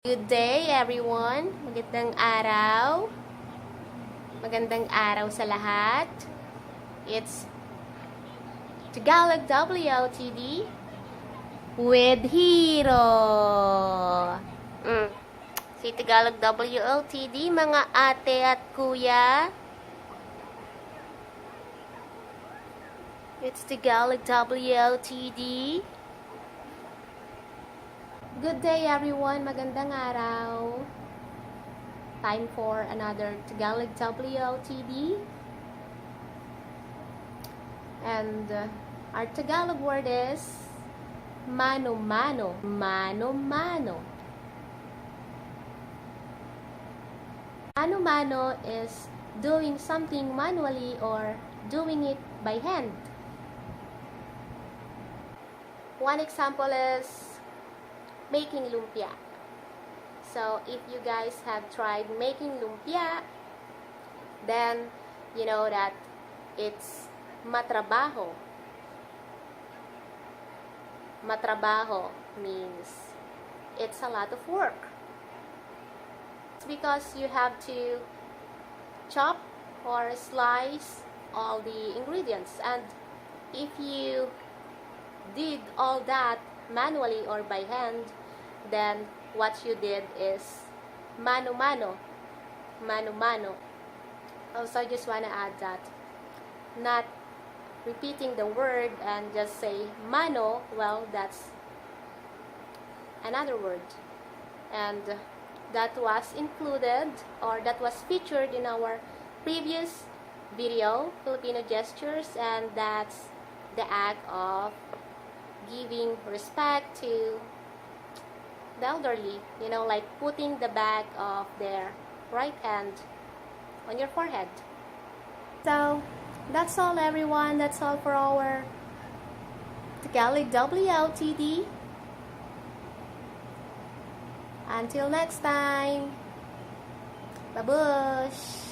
Good day everyone! Magandang araw! Magandang araw sa lahat! It's Tagalog WOTD with Hiro! Si Tagalog WOTD, mga ate at kuya. It's Tagalog WOTD. Good day everyone, magandang araw. Time for another Tagalog WOTD. And our Tagalog word is Mano-Mano. Mano-Mano. Mano-Mano is doing something manually or doing it by hand. One example is making lumpia. So if you guys have tried making lumpia, then you know that it's matrabaho. Matrabaho means it's a lot of work. It's because you have to chop or slice all the ingredients, and if you did all that manually or by hand, then what you did is mano-mano. Mano-mano. Also, I just want to add that not repeating the word and just say mano, well, that's another word. And that was included, or that was featured in our previous video, Filipino gestures, and that's the act of giving respect to the elderly, you know, like putting the back of their right hand on your forehead. So that's all everyone, that's all for our Tagalog WOTD. Until next time, babush!